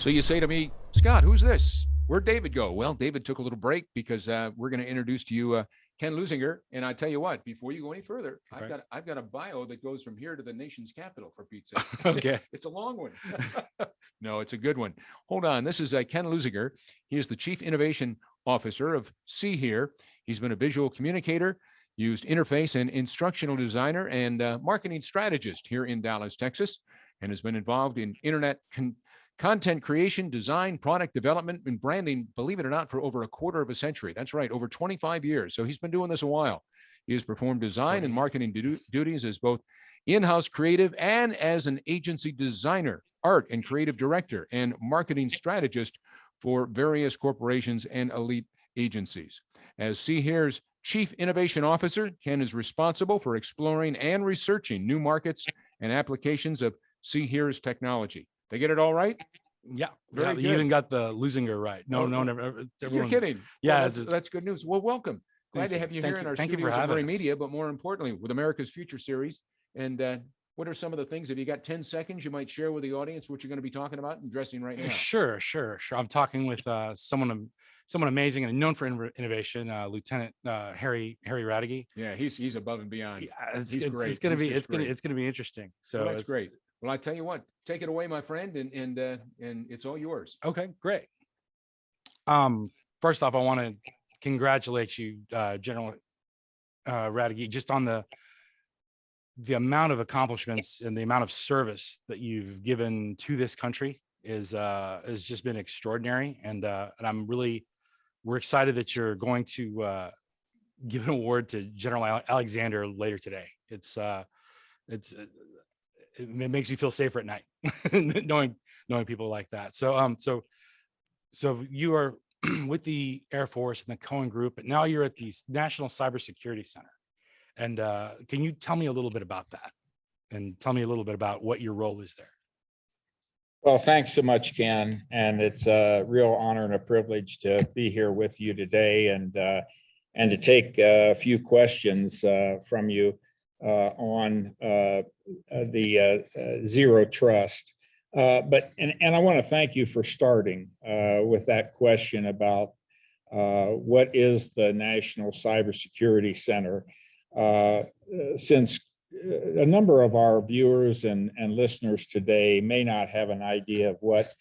So you say to me, Scott, who's this? Where'd David go? Well, David took a little break because we're going to introduce to you Kenn Leuzinger. And I tell you what, before you go any further, I've got a bio that goes from here to the nation's capital, for Pete's sake. Okay. It's a long one. No, it's a good one. Hold on. This is Kenn Leuzinger. He is the Chief Innovation Officer of See Here. He's been a visual communicator, used interface and instructional designer, and marketing strategist here in Dallas, Texas, and has been involved in internet content creation, design, product development, and branding, believe it or not, for over a quarter of a century. That's right, over 25 years. So he's been doing this a while. He has performed design and marketing duties as both in-house creative and as an agency designer, art and creative director, and marketing strategist for various corporations and elite agencies. As See Here's Chief Innovation Officer, Kenn is responsible for exploring and researching new markets and applications of See Here's technology. They get it all right? Yeah. Very You good. even got the Luzinger right. No, You're kidding. Yeah. Well, that's good news. Well, welcome. Glad to have you here in our studios at Very Media, but more importantly, with America's Future Series. And what are some of the things, if you got 10 seconds, you might share with the audience what you're going to be talking about and addressing right now? Sure. I'm talking with someone amazing and known for innovation, Lieutenant Harry Raduege. Yeah, he's above and beyond. Yeah, he's great. It's going to be interesting. So well, that's great. Well, I tell you what, take it away, my friend, and it's all yours. Okay, great. First off, I want to congratulate you, General Raduege, just on the amount of accomplishments and the amount of service that you've given to this country has just been extraordinary, and we're excited that you're going to give an award to General Alexander later today. It makes you feel safer at night, knowing people like that. So you are with the Air Force and the Cohen Group, but now you're at the National Cybersecurity Center. And can you tell me a little bit about that, and tell me a little bit about what your role is there? Well, thanks so much, Ken, and it's a real honor and a privilege to be here with you today, and to take a few questions from you on the zero trust. But I want to thank you for starting with that question about what is the National Cybersecurity Center. Since a number of our viewers and listeners today may not have an idea of what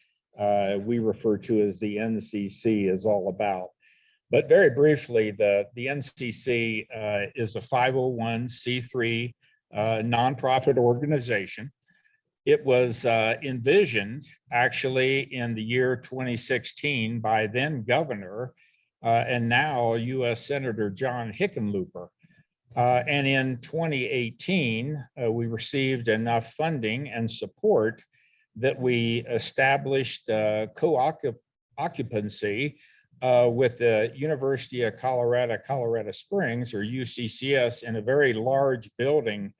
we refer to as the NCC is all about. But very briefly, the NCC is a 501c3 nonprofit organization. It was envisioned actually in the year 2016 by then Governor and now U.S. Senator John Hickenlooper. And in 2018, we received enough funding and support that we established co-occupancy with the University of Colorado Springs, or UCCS, in a very large building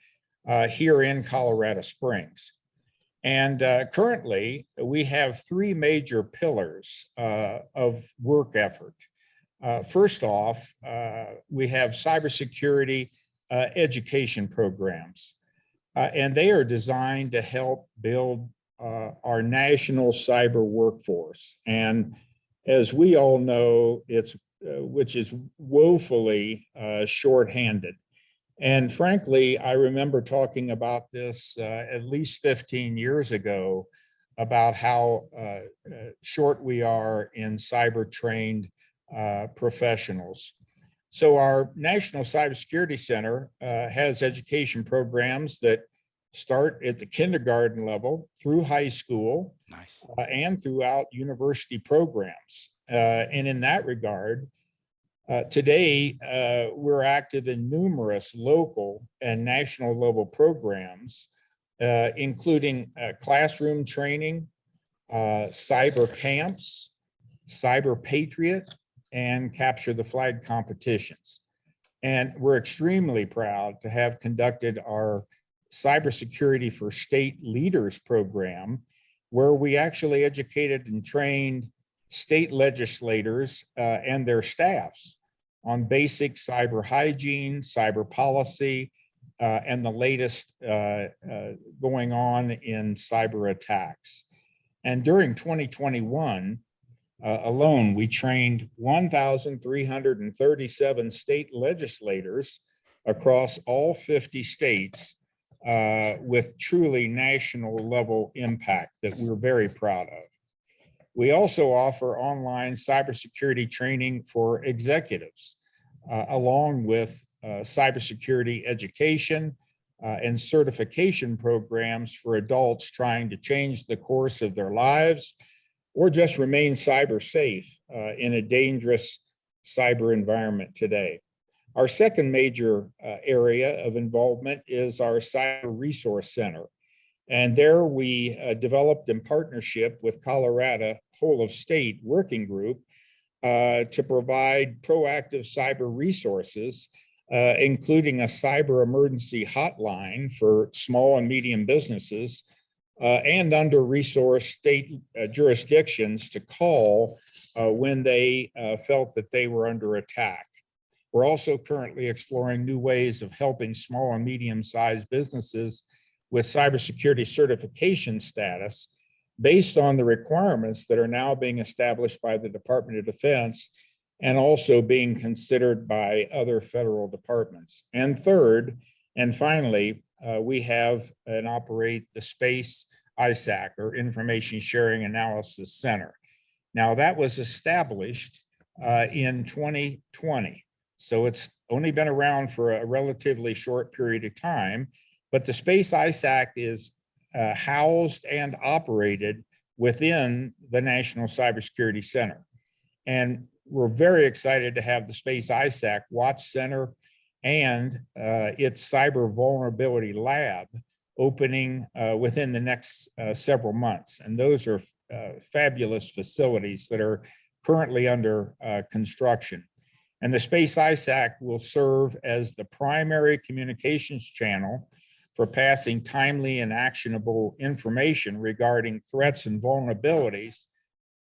here in Colorado Springs. And currently, we have three major pillars of work effort. First off, we have cybersecurity education programs, and they are designed to help build our national cyber workforce. And as we all know, which is woefully shorthanded. And frankly, I remember talking about this at least 15 years ago about how short we are in cyber trained professionals. So our National Cybersecurity Center has education programs that start at the kindergarten level through high school. Nice. And throughout university programs. And in that regard, today, we're active in numerous local and national level programs, including classroom training, cyber camps, cyber patriot, and capture the flag competitions. And we're extremely proud to have conducted our Cybersecurity for State Leaders program, where we actually educated and trained state legislators and their staffs on basic cyber hygiene, cyber policy, and the latest going on in cyber attacks. And during 2021 alone, we trained 1,337 state legislators across all 50 states with truly national level impact that we're very proud of. We also offer online cybersecurity training for executives, along with cybersecurity education and certification programs for adults trying to change the course of their lives or just remain cyber safe in a dangerous cyber environment today. Our second major area of involvement is our Cyber Resource Center. And there we developed in partnership with Colorado Whole of State Working Group to provide proactive cyber resources, including a cyber emergency hotline for small and medium businesses and under-resourced state jurisdictions to call when they felt that they were under attack. We're also currently exploring new ways of helping small and medium-sized businesses with cybersecurity certification status based on the requirements that are now being established by the Department of Defense and also being considered by other federal departments. And third, and finally, we have and operate the Space ISAC, or Information Sharing Analysis Center. Now that was established in 2020. So it's only been around for a relatively short period of time, but the Space ISAC is housed and operated within the National Cybersecurity Center. And we're very excited to have the Space ISAC Watch Center and its Cyber Vulnerability Lab opening within the next several months. And those are fabulous facilities that are currently under construction. And the Space ISAC will serve as the primary communications channel for passing timely and actionable information regarding threats and vulnerabilities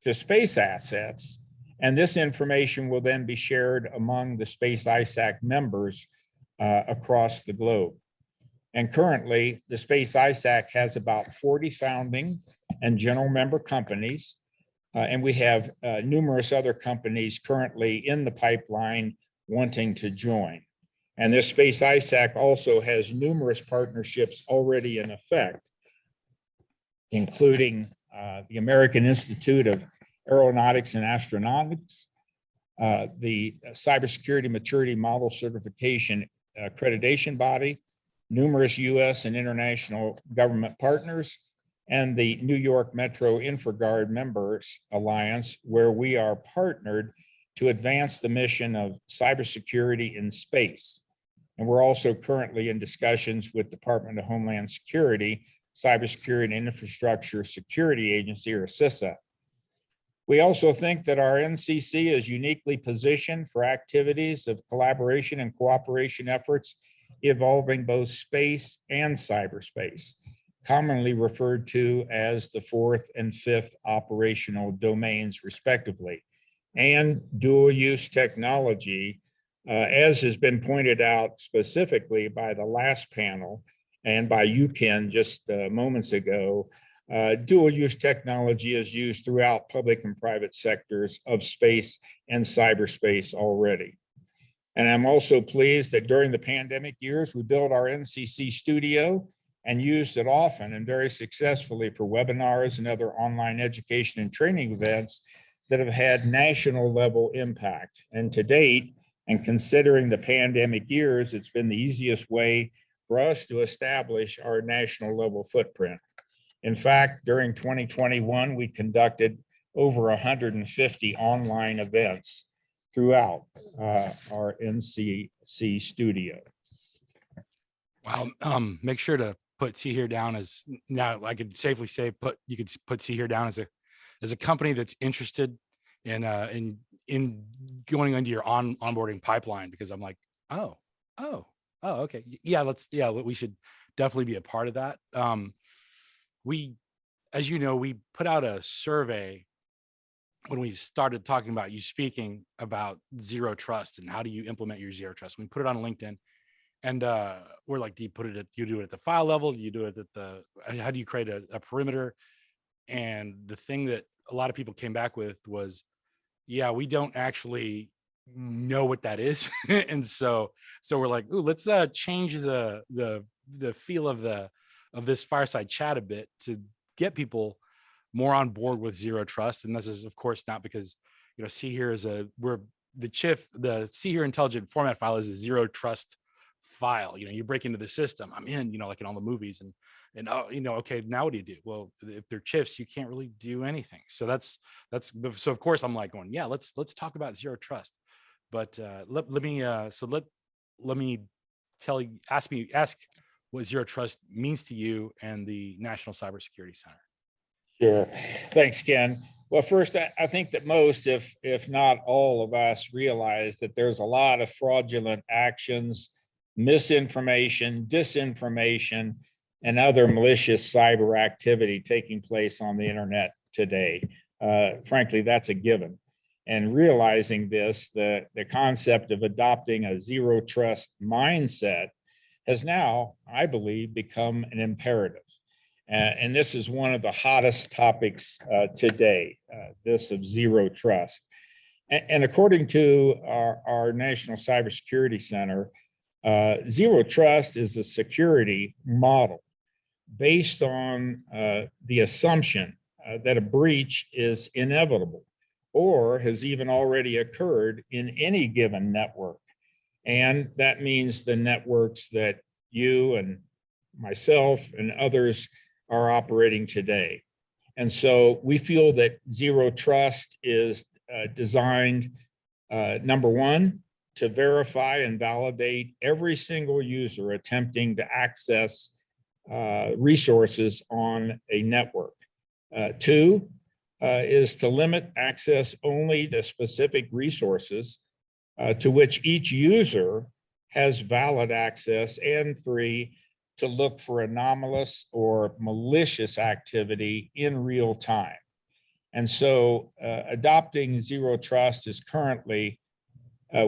to space assets. And this information will then be shared among the Space ISAC members across the globe. And currently, the Space ISAC has about 40 founding and general member companies. And we have numerous other companies currently in the pipeline wanting to join. And this Space ISAC also has numerous partnerships already in effect, including the American Institute of Aeronautics and Astronautics, the Cybersecurity Maturity Model Certification Accreditation Body, numerous US and international government partners, and the New York Metro InfraGard Members Alliance, where we are partnered to advance the mission of cybersecurity in space. And we're also currently in discussions with Department of Homeland Security, Cybersecurity and Infrastructure Security Agency, or CISA. We also think that our NCC is uniquely positioned for activities of collaboration and cooperation efforts involving both space and cyberspace, commonly referred to as the fourth and fifth operational domains, respectively, and dual use technology, as has been pointed out specifically by the last panel and by you, Ken, just moments ago. Dual use technology is used throughout public and private sectors of space and cyberspace already. And I'm also pleased that during the pandemic years, we built our NCC studio and used it often and very successfully for webinars and other online education and training events that have had national level impact. And to date, and considering the pandemic years, it's been the easiest way for us to establish our national level footprint. In fact, during 2021, we conducted over 150 online events throughout our NCC studio. Wow. Make sure to put See Here down as, now I could safely say, you could put See Here down as a company that's interested in going into your onboarding pipeline, because I'm like, oh, okay. Yeah, we should definitely be a part of that. We, as you know, we put out a survey when we started talking about you speaking about zero trust and how do you implement your zero trust. We put it on LinkedIn, and we're like, do you do it at the file level? Do you do it at how do you create a perimeter? And the thing that a lot of people came back with was, yeah, we don't actually know what that is. And so we're like, ooh, let's change the feel of this fireside chat a bit to get people more on board with zero trust. And this is, of course, not because, C here is the C here intelligent format file is a zero trust file. You break into the system, I'm in, like in all the movies, and oh, okay, now what do you do? Well, if they're chiefs, you can't really do anything. So that's so of course I'm like going, yeah, let's talk about zero trust. But let me ask what zero trust means to you and the National Cybersecurity Center. Sure. Thanks, Ken. Well, first, I think that most, if not all of us, realize that there's a lot of fraudulent actions, misinformation, disinformation, and other malicious cyber activity taking place on the internet today. Frankly, that's a given. And realizing this, the concept of adopting a zero trust mindset has now, I believe, become an imperative. And this is one of the hottest topics today, this of zero trust. And according to our National Cybersecurity Center, zero trust is a security model based on the assumption that a breach is inevitable or has even already occurred in any given network. And that means the networks that you and myself and others are operating today. And so we feel that zero trust is designed, number one, to verify and validate every single user attempting to access resources on a network. Two is to limit access only to specific resources to which each user has valid access. And three, to look for anomalous or malicious activity in real time. And so adopting zero trust is currently,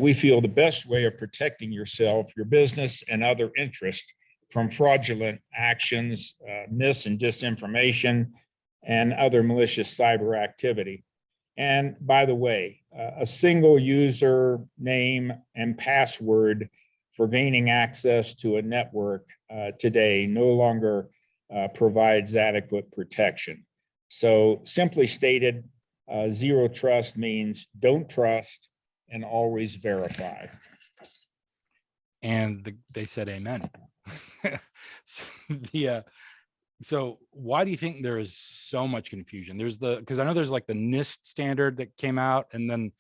we feel, the best way of protecting yourself, your business, and other interests from fraudulent actions, mis and disinformation, and other malicious cyber activity. And by the way, a single user name and password for gaining access to a network today no longer provides adequate protection. So simply stated, zero trust means don't trust and always verify. And they said amen. So why do you think there is so much confusion? Because I know there's like the NIST standard that came out, and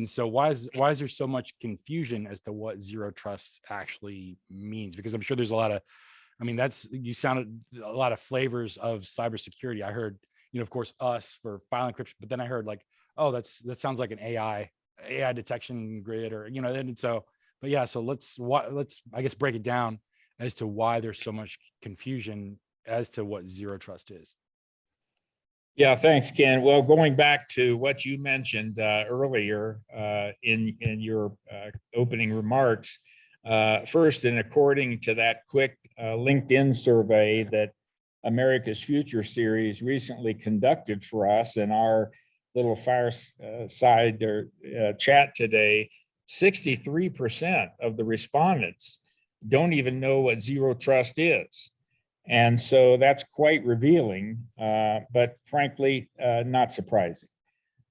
so why is there so much confusion as to what zero trust actually means? Because I'm sure there's a lot of, you sounded a lot of flavors of cybersecurity. I heard, of course, us for file encryption, but then I heard like, oh, that sounds like an AI detection grid, or and so, but yeah, so let's I guess break it down as to why there's so much confusion as to what zero trust is. Yeah, thanks, Ken. Well, going back to what you mentioned earlier in your opening remarks, first, and according to that quick LinkedIn survey that America's Future series recently conducted for us in our little Fireside chat today, 63% of the respondents don't even know what zero trust is. And so that's quite revealing, but frankly, not surprising.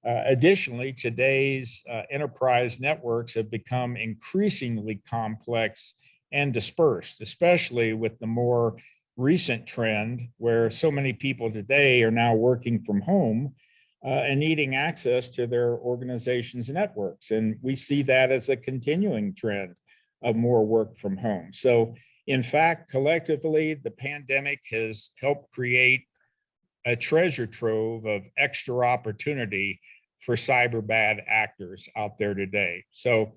Additionally, today's enterprise networks have become increasingly complex and dispersed, especially with the more recent trend where so many people today are now working from home and needing access to their organization's networks. And we see that as a continuing trend of more work from home. So in fact, collectively, the pandemic has helped create a treasure trove of extra opportunity for cyber bad actors out there today. So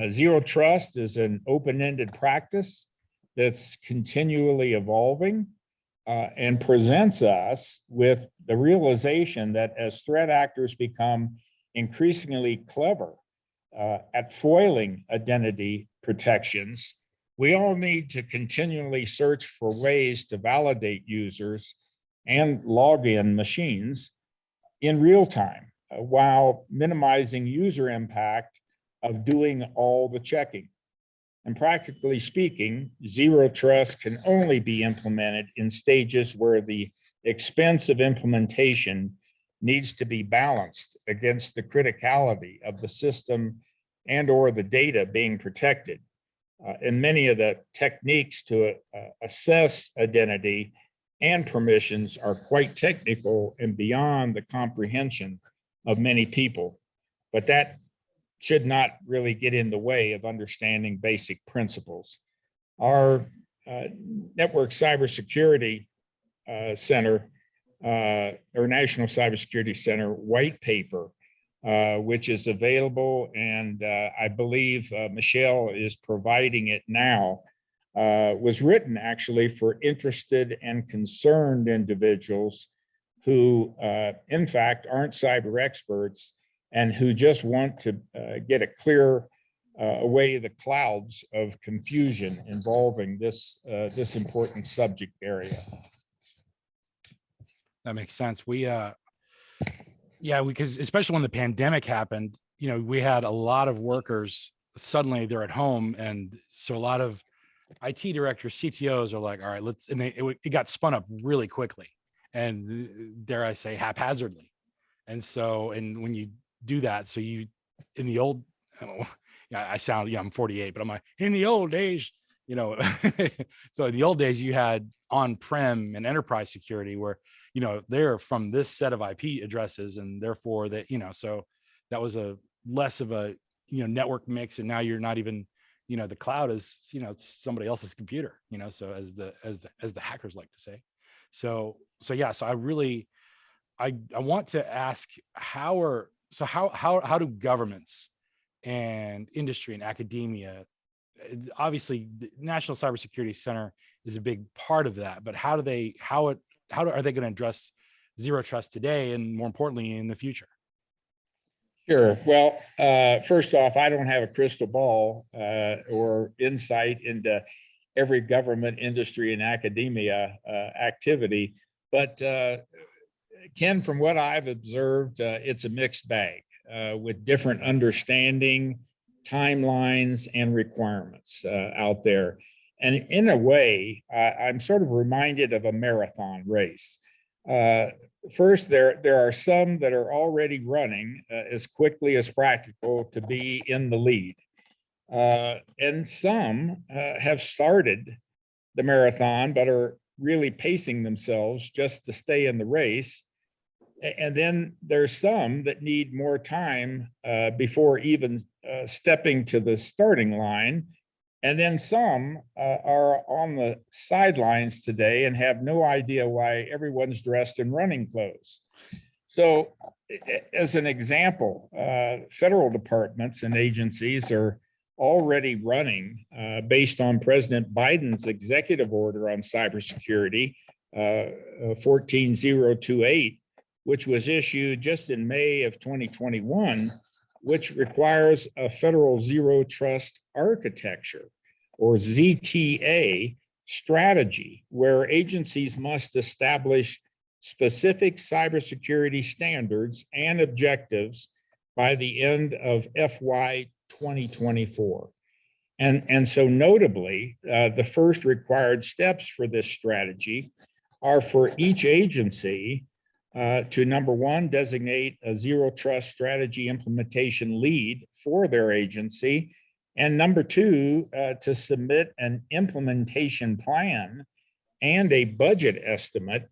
zero trust is an open-ended practice that's continually evolving and presents us with the realization that as threat actors become increasingly clever at foiling identity protections, we all need to continually search for ways to validate users and login machines in real time, while minimizing user impact of doing all the checking. And practically speaking, zero trust can only be implemented in stages where the expense of implementation needs to be balanced against the criticality of the system and or the data being protected. And many of the techniques to assess identity and permissions are quite technical and beyond the comprehension of many people. But that should not really get in the way of understanding basic principles. Our Network Cybersecurity Center, or National Cybersecurity Center white paper, which is available, and I believe Michelle is providing it now, was written actually for interested and concerned individuals who, in fact, aren't cyber experts and who just want to get a clear away the clouds of confusion involving this important subject area. That makes sense. Because especially when the pandemic happened, we had a lot of workers, suddenly they're at home. And so a lot of IT directors, CTOs are like, all right, it got spun up really quickly and dare I say haphazardly. And when you do that, so in the old, I sound, I'm 48, but I'm like, in the old days, so in the old days you had on-prem and enterprise security where, they're from this set of IP addresses and therefore that, so that was a less of a, network mix. And now you're not even, the cloud is, it's somebody else's computer, so as the hackers like to say. So I want to ask how do governments and industry and academia, obviously the National Cybersecurity Center is a big part of that, but how are they going to address zero trust today and more importantly in the future? Sure. Well, first off, I don't have a crystal ball or insight into every government, industry, and academia activity, but Ken, from what I've observed, it's a mixed bag with different understanding, timelines, and requirements out there. And in a way, I'm sort of reminded of a marathon race. First, there are some that are already running as quickly as practical to be in the lead. And some have started the marathon, but are really pacing themselves just to stay in the race. And then there's some that need more time before even stepping to the starting line. And then some are on the sidelines today and have no idea why everyone's dressed in running clothes. So as an example, federal departments and agencies are already running based on President Biden's executive order on cybersecurity, 14028, which was issued just in May of 2021, which requires a federal zero trust architecture, or ZTA, strategy, where agencies must establish specific cybersecurity standards and objectives by the end of FY 2024. And so notably, the first required steps for this strategy are for each agency to, number one, designate a zero trust strategy implementation lead for their agency, and number two, to submit an implementation plan and a budget estimate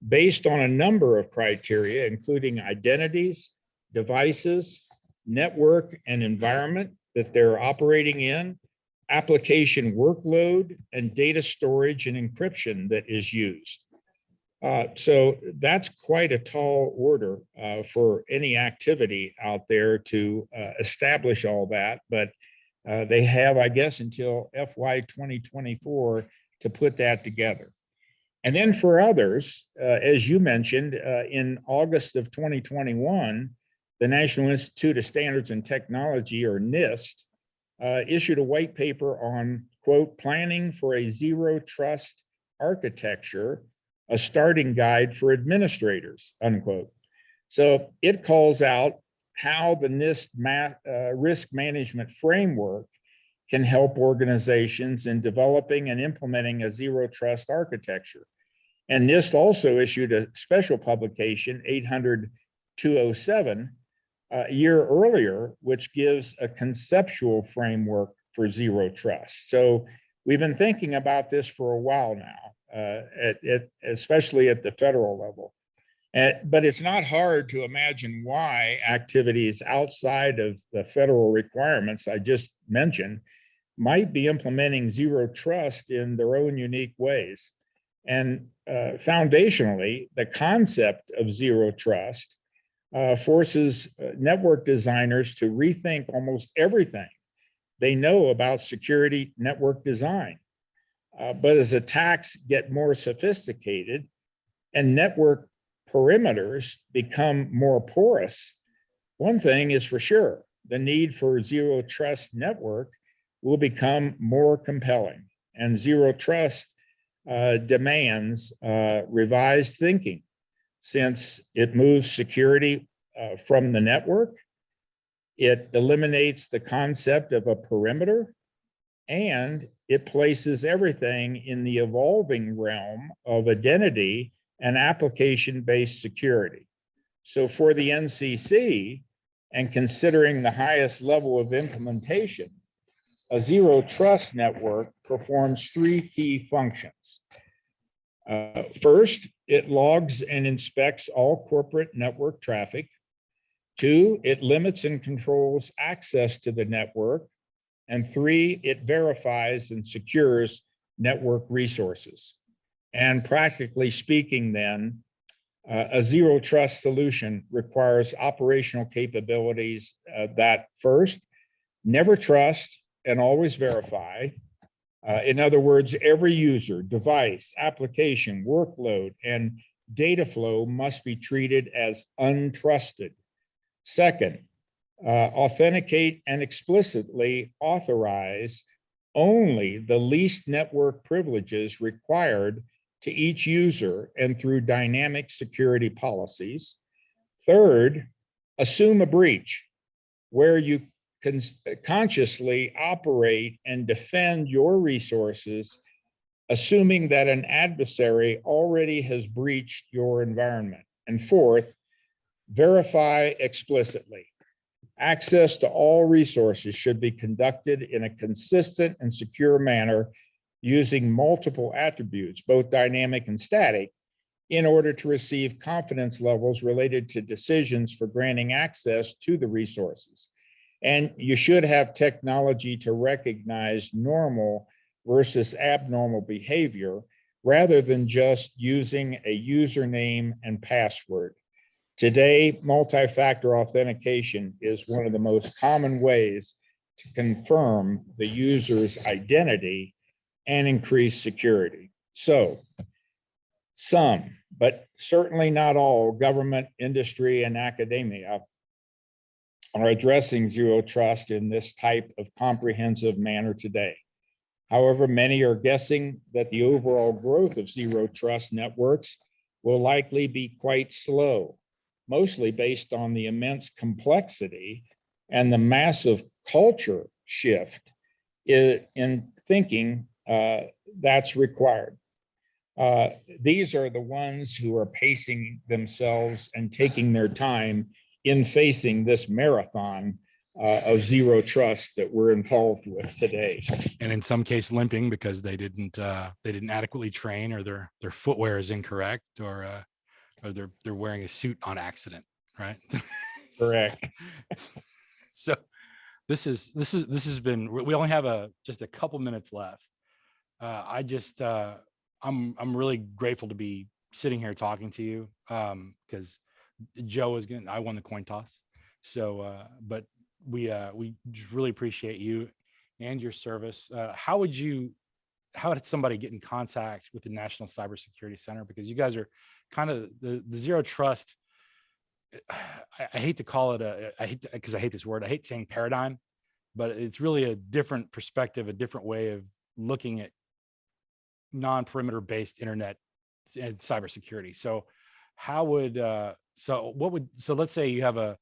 based on a number of criteria, including identities, devices, network and environment that they're operating in, application workload, and data storage and encryption that is used. So that's quite a tall order for any activity out there to establish all that, but they have, I guess, until FY 2024 to put that together. And then for others, as you mentioned, in August of 2021, the National Institute of Standards and Technology, or NIST, issued a white paper on, quote, planning for a zero trust architecture a starting guide for administrators, unquote. So it calls out how the NIST risk management framework can help organizations in developing and implementing a zero trust architecture. And NIST also issued a special publication, 800-207, a year earlier, which gives a conceptual framework for zero trust. So we've been thinking about this for a while now, especially at the federal level. But it's not hard to imagine why activities outside of the federal requirements I just mentioned might be implementing zero trust in their own unique ways. And foundationally, the concept of zero trust forces network designers to rethink almost everything they know about security network design. But as attacks get more sophisticated and network perimeters become more porous, one thing is for sure: the need for zero trust network will become more compelling, and zero trust demands revised thinking, since it moves security from the network, it eliminates the concept of a perimeter, and it places everything in the evolving realm of identity and application-based security. So for the NCC, and considering the highest level of implementation, a zero trust network performs three key functions. First, it logs and inspects all corporate network traffic. Two, it limits and controls access to the network. And three, it verifies and secures network resources. And practically speaking, then, a zero trust solution requires operational capabilities that first, never trust and always verify. In other words, every user, device, application, workload, and data flow must be treated as untrusted. Second, authenticate and explicitly authorize only the least network privileges required to each user and through dynamic security policies. Third, assume a breach where you can consciously operate and defend your resources, assuming that an adversary already has breached your environment. And fourth, verify explicitly. Access to all resources should be conducted in a consistent and secure manner using multiple attributes, both dynamic and static, in order to receive confidence levels related to decisions for granting access to the resources. And you should have technology to recognize normal versus abnormal behavior rather than just using a username and password. Today, multi-factor authentication is one of the most common ways to confirm the user's identity and increase security. So, some, but certainly not all, government, industry, and academia are addressing zero trust in this type of comprehensive manner today. However, many are guessing that the overall growth of zero trust networks will likely be quite slow, mostly based on the immense complexity and the massive culture shift in thinking that's required. These are the ones who are pacing themselves and taking their time in facing this marathon of zero trust that we're involved with today. And in some case limping because they didn't adequately train, or their footwear is incorrect, or they're wearing a suit on accident, right? Correct. So this has been, we only have just a couple minutes left. I'm really grateful to be sitting here talking to you, because Joe I won the coin toss. So, but we just really appreciate you and your service. How did somebody get in contact with the National Cybersecurity Center? Because you guys are kind of the zero trust. I hate to call it because I hate this word. I hate saying paradigm, but it's really a different perspective, a different way of looking at non-perimeter based internet and cybersecurity. So how would so let's say you have an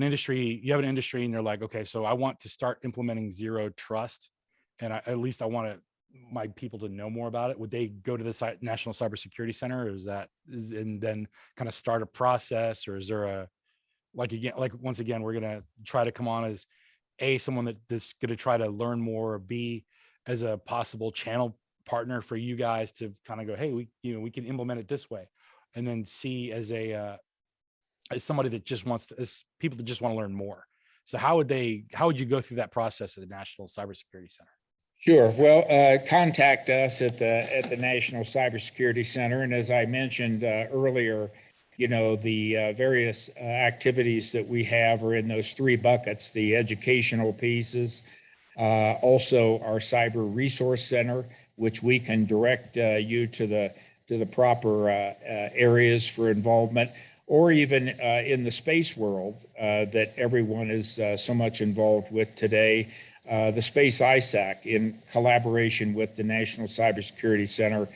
industry and you're like, okay, so I want to start implementing zero trust, and at least I want my people to know more about it. Would they go to the National Cybersecurity Center, or and then kind of start a process, or is there once again, we're going to try to come on as someone that's going to try to learn more, B, as a possible channel partner for you guys to kind of go, hey, we can implement it this way, and then C, as somebody that just as people that just want to learn more. So how would you go through that process at the National Cybersecurity Center? Sure. Well, contact us at the National Cybersecurity Center. And as I mentioned earlier, the various activities that we have are in those three buckets: the educational pieces, also our Cyber Resource Center, which we can direct you to the proper areas for involvement, or even in the space world that everyone is so much involved with today. The Space ISAC, in collaboration with the National Cybersecurity Center,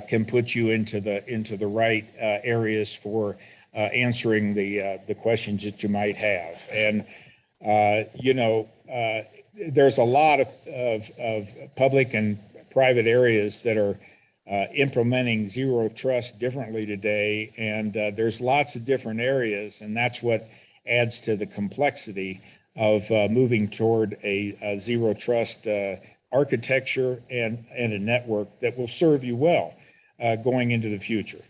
can put you into the right areas for answering the questions that you might have. And there's a lot of public and private areas that are implementing zero trust differently today, and there's lots of different areas, and that's what adds to the complexity of moving toward a zero trust architecture and a network that will serve you well going into the future.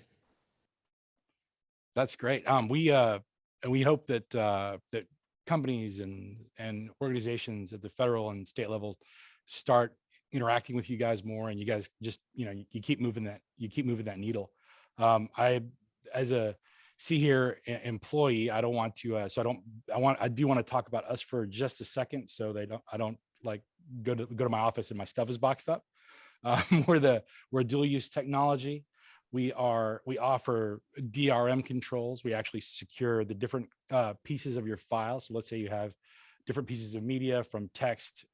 That's great. We hope that companies and organizations at the federal and state levels start interacting with you guys more, and you guys just you keep moving that needle. I, as a here employee, I don't want to I do want to talk about us for just a second, so I don't like go to my office and my stuff is boxed up. We're dual use technology. We offer DRM controls. We actually secure the different pieces of your file. So let's say you have different pieces of media, from text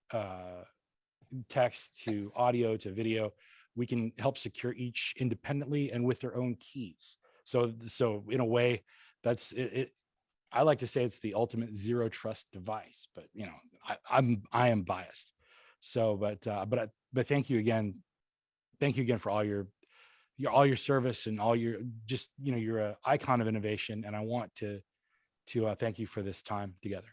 to audio to video. We can help secure each independently and with their own keys. So in a way, that's it. I like to say it's the ultimate zero trust device, but I am biased. So, but thank you again. Thank you again for all your service and all your you're an icon of innovation, and I want to thank you for this time together.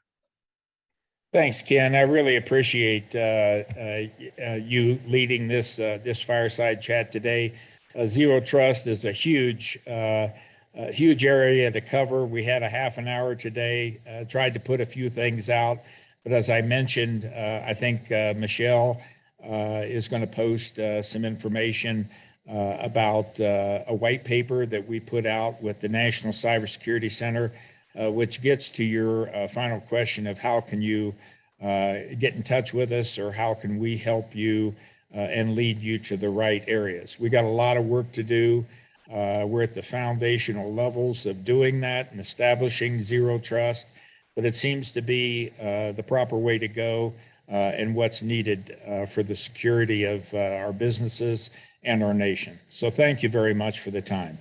Thanks, Ken. I really appreciate you leading this fireside chat today. Zero trust is a huge area to cover. We had a half an hour today, tried to put a few things out, but as I mentioned, I think Michelle is going to post some information about a white paper that we put out with the National Cybersecurity Center, which gets to your final question of how can you get in touch with us, or how can we help you and lead you to the right areas. We got a lot of work to do. We're at the foundational levels of doing that and establishing zero trust, but it seems to be the proper way to go and what's needed for the security of our businesses and our nation. So thank you very much for the time.